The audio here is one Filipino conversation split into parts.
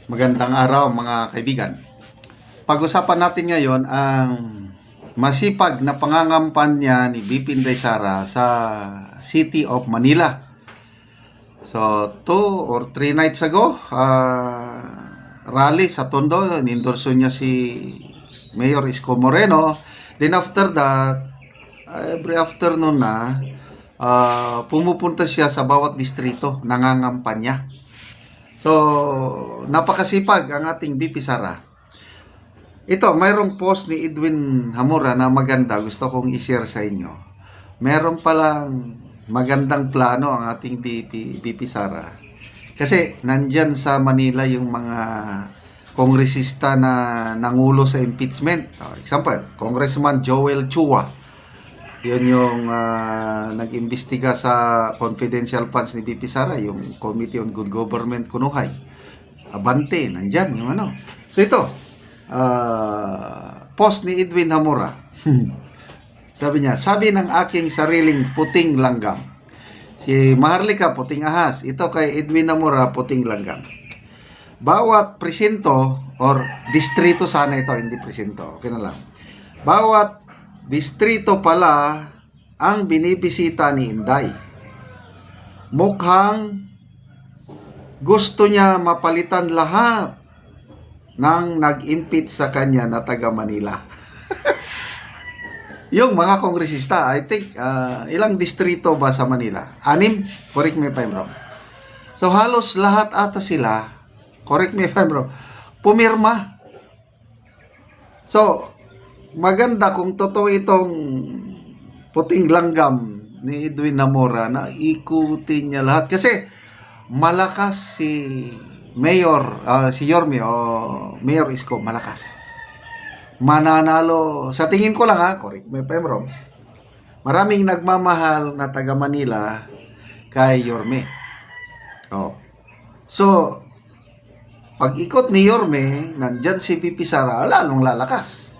Magandang araw mga kaibigan. Pag-usapan natin ngayon ang masipag na pangangampanya ni BP Inday Sara sa City of Manila. So, 2 or 3 nights ago, rally sa Tondo, nindorso niya si Mayor Isko Moreno. Then after that, every afternoon na, pumupunta siya sa bawat distrito, nangangampanya. So, napakasipag ang ating BP Sara. Ito, mayroong post ni Edwin Hamura na maganda. Gusto kong i-share sa inyo. Meron palang magandang plano ang ating BP Sara. Kasi nandyan sa Manila yung mga kongresista na nangulo sa impeachment. Example, Congressman Joel Chua. Yun yung nag-imbestiga sa confidential funds ni BP Sara, yung Committee on Good Government Kunuhay. Abante, nandyan yung ano. So ito, post ni Edwin Hamura. Sabi niya, sabi ng aking sariling puting langgam. Si Maharlika, puting ahas. Ito kay Edwin Hamura, puting langgam. Bawat presinto, or distrito sana ito, hindi presinto. Okay na lang. Bawat distrito pala ang binibisita ni Inday. Mukhang gusto niya mapalitan lahat ng nag-impeach sa kanya na taga Manila. Yung mga kongresista, I think, ilang distrito ba sa Manila? 6? Correct me if I'm wrong. So halos lahat ata sila, correct me if I'm wrong, pumirma. So, maganda kung totoo itong puting langgam ni Edwin Hamura na ikutin niya lahat. Kasi malakas si Mayor, si Yorme o Mayor Isko, malakas. Mananalo, sa tingin ko lang correct me if I'm wrong, maraming nagmamahal na taga Manila kay Yorme. So, pag ikot ni Yorme, nandyan si BP Sara, lalong lalakas.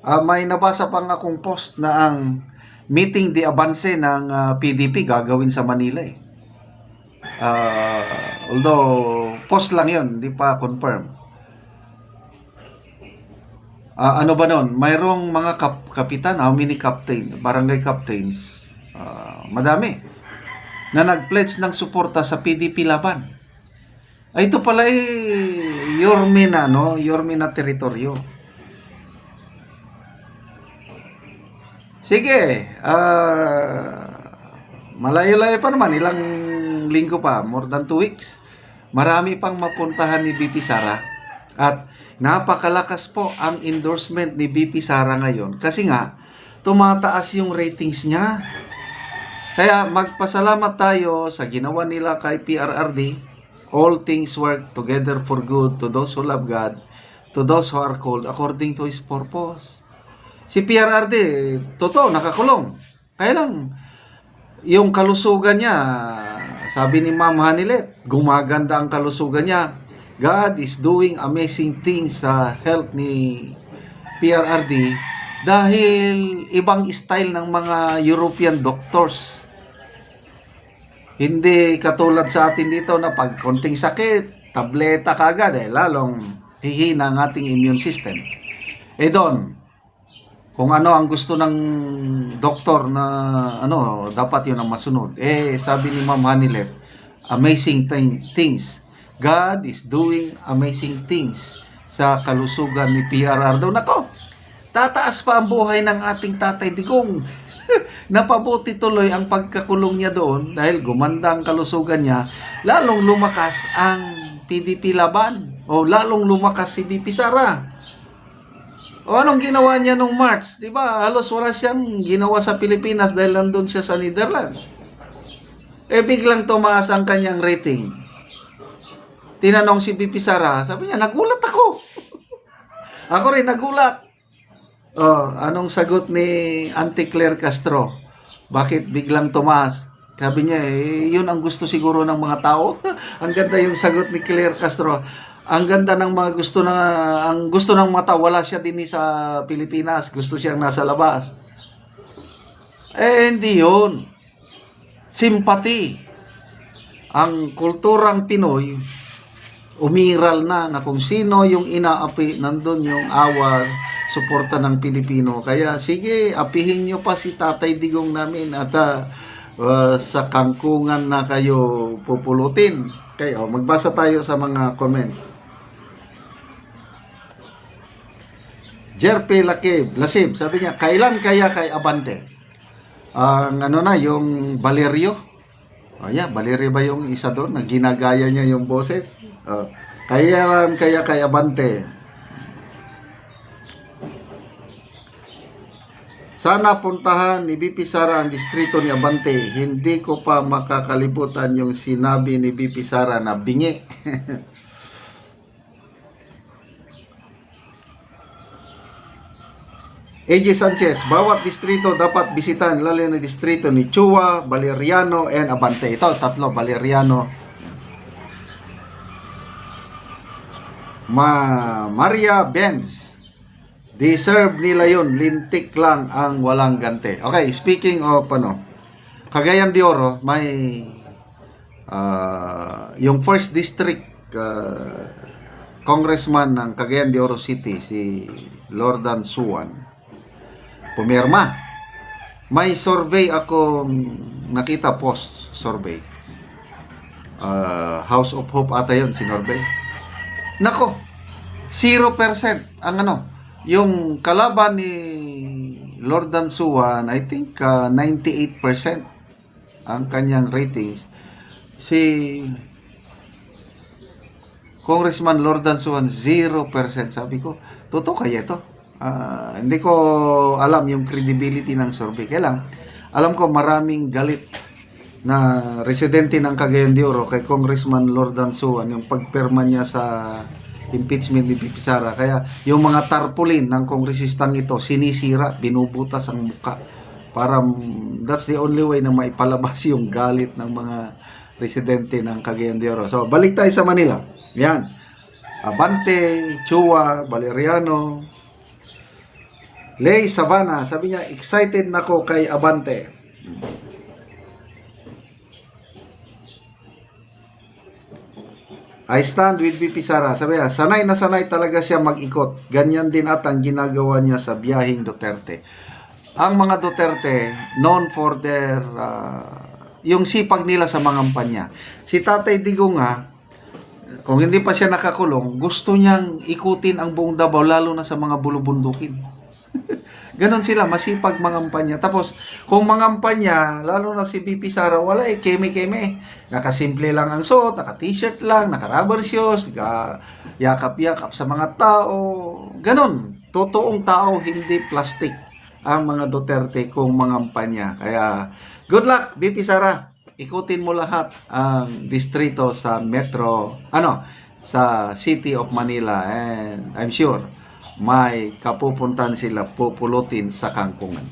May nabasa pang akong post na ang meeting de avance ng PDP gagawin sa Manila . Although post lang yun, hindi pa confirm. Ano ba nun? Mayroong mga kapitan, how many captain, barangay captains, madami, na nag-pledge ng suporta sa PDP laban. Ito pala Yorme na, no? Yorme na teritoryo. Sige, malayo-layo pa naman, ilang linggo pa, more than 2 weeks. Marami pang mapuntahan ni BP Sara. At napakalakas po ang endorsement ni BP Sara ngayon. Kasi nga, tumataas yung ratings niya. Kaya magpasalamat tayo sa ginawa nila kay PRRD. All things work together for good to those who love God, to those who are called according to His purpose. Si PRRD, totoo, nakakulong. Kaya lang, yung kalusugan niya, sabi ni Ma'am Hanilet, gumaganda ang kalusugan niya. God is doing amazing things sa health ni PRRD dahil ibang style ng mga European doctors. Hindi katulad sa atin dito na pag konting sakit, tableta kagad lalong hihina ang ating immune system. Doon, kung ano ang gusto ng doktor na dapat yun ang masunod. Sabi ni Ma'am Hanilet, amazing things. God is doing amazing things sa kalusugan ni PRR daw. Nako, tataas pa ang buhay ng ating Tatay Digong. Napabuti tuloy ang pagkakulong niya doon dahil gumanda ang kalusugan niya. Lalong lumakas ang PDP laban o lalong lumakas si BP Sara. O anong ginawa niya nung March? Diba? Halos wala siyang ginawa sa Pilipinas dahil nandun siya sa Netherlands. Biglang tumaas ang kanyang rating. Tinanong si BP Sara, sabi niya, nagulat ako. Ako rin nagulat. Anong sagot ni Auntie Claire Castro? Bakit biglang tumaas? Sabi niya, yun ang gusto siguro ng mga tao. Ang ganda yung sagot ni Claire Castro. Ang ganda ng mga ang gusto ng mata, wala siya din sa Pilipinas. Gusto siyang nasa labas. Hindi yun. Simpati. Ang kulturang Pinoy umiral na kung sino yung inaapi, nandun yung awa, suporta ng Pilipino. Kaya sige, apihin nyo pa si Tatay Digong namin at sa kangkungan na kayo pupulutin. Kayo, magbasa tayo sa mga comments. Jerpe Lasib, sabi niya, kailan kaya kay Abante? Ang yung Valerio? Valerio ba yung isa doon na ginagaya niya yung boses? Kailan kaya kay Abante? Sana puntahan ni BP Sara ang distrito ni Abante. Hindi ko pa makakalimutan yung sinabi ni BP Sara na bingi. AJ Sanchez, bawat distrito dapat bisitan, lalo na distrito ni Chua, Valeriano, and Abante. Ito, tatlo, Valeriano. Maria Benz, deserve nila yun, lintik lang ang walang gante. Okay, speaking of Cagayan de Oro, may yung first district congressman ng Cagayan de Oro City, si Lordan Suwan, pumirma. May survey akong nakita, post survey. House of Hope ata yun, sinorvey. Nako, 0% ang yung kalaban ni Lordan Suwan, I think 98% ang kanyang ratings. Si Congressman Lordan Suwan, 0%. Sabi ko, totoo kaya ito? Hindi ko alam yung credibility ng survey. Kaya lang, alam ko maraming galit na residente ng Cagayan de Oro kay Congressman Lordan Suwan yung pagpirma niya sa impeachment ni BP Sara. Kaya yung mga tarpaulin ng kongresistang ito sinisira, binubutas ang muka para that's the only way na maipalabas yung galit ng mga residente ng Cagayan de Oro. So balik tayo sa Manila. Yan, Abante, Chua, Valeriano, Lay Savannah, sabi niya, excited na ko kay Abante. I stand with BP Sara. Sabi niya, sanay na sanay talaga siya mag-ikot. Ganyan din at ang ginagawa niya sa biyahing Duterte. Ang mga Duterte, known for their, yung sipag nila sa mga kampanya. Si Tatay Digong nga, kung hindi pa siya nakakulong, gusto niyang ikutin ang buong Davao, lalo na sa mga bulubundukin. Ganon sila, masipag mangampanya. Tapos, kung mangampanya, lalo na si BP Sara, wala keme-keme. Nakasimple lang ang suot, naka-t-shirt lang, naka-rubber shoes, yakap-yakap sa mga tao. Ganon, totoong tao, hindi plastic ang mga Duterte kung mangampanya. Kaya, good luck, BP Sara. Ikutin mo lahat ang distrito sa metro, sa City of Manila. And I'm sure, may kapupuntan sila, pupulutin sa kangkungan.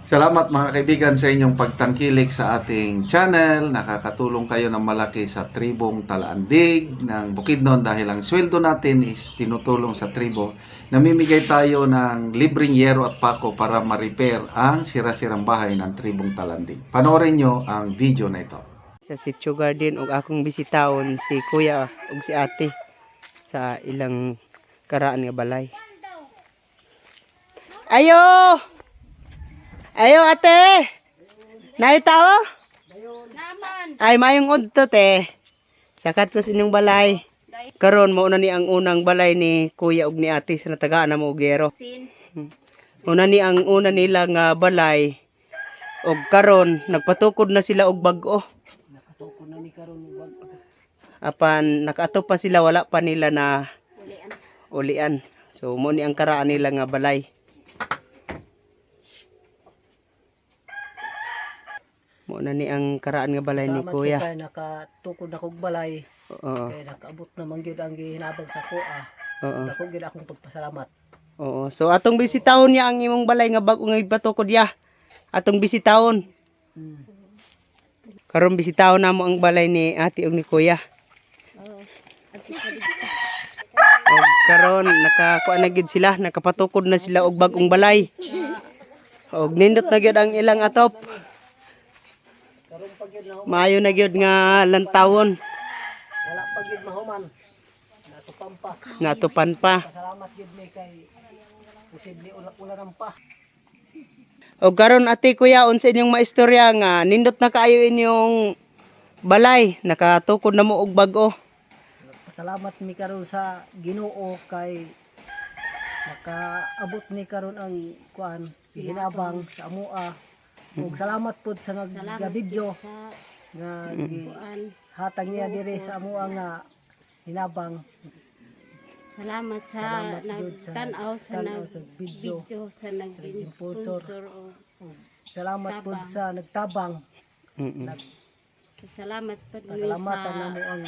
Salamat mga kaibigan sa inyong pagtangkilik sa ating channel. Nakakatulong kayo ng malaki sa tribong Talaandig ng Bukidnon dahil ang sweldo natin is tinutulong sa tribo. Namimigay tayo ng libreng yero at pako para ma-repair ang sira-sirang bahay ng tribong Talaandig. Panoorin nyo ang video na ito. Sa Sitio Garden ug akong bisitahon si kuya ug si ate sa ilang karaan nga balay. Ayo! Ayo ate! Naitaw? Naman. Ay mayong udto te. Sakat ko sa inyong balay. Karon mao na ni ang unang balay ni kuya ug ni ate sa natagaan na mo gero. Una ni ang una nila nga balay ug karon nagpatukod na sila og bag-o. Nakatukod na ni karon og bag-o. Apan nakaato pa sila, wala pa nila na ulian. So mo ni ang karaan nila nga balay. Mo na ni ang karaan nga balay ni kuya. Kay nakatukod na kog balay. Oo. Kay nakaabot na man gyud ang gihinabang sa kuha. Oo. Dako gyud akong pagpasalamat. Oo. So atong bisitahon niya ang imong balay nga bag-o nga ipatukod ya. Atong bisitahon. Karon bisitahon namo ang balay ni ate ug ni kuya. Og karon nakakuan na gyud sila, nakapatukod na sila og bag-ong balay. Og nindot na gyud ang ilang atop. Maayo na gyud nga lantawon. Wala pa gyud mahuman. Natupan pa. Natupan pa. Pasalamat gid mi kay posible ulanan pa. O karon ate kuya unsa inyong maistorya nga nindot na kaayo inyong balay nakatukod na mo og bag-o. Pasalamat mi karon sa Ginoo kay nakaabot ni karon ang kuan hinabang sa amoa. Ug salamat pud sa nagbidyo nga hatag niya diri sa amoa nga hinabang. Salamat sa Salamat jud sa nagtanaw sa tanaw sa video. video sa naging sponsor. sponsor o Salamat pud sa nagtabang. salamat pa din Pasalamatan sa namo ang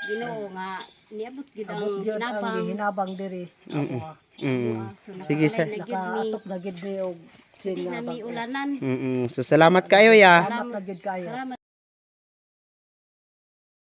Ginoo nga niabot gid ang abot gyud ang ginabang hinabang diri. Amoa. so Sige, sir. nakalay na gyud mi Nakaatok na gid mi og sin di na nga mi ulanan So salamat kayo ya. Salamat na gid kayo. salamat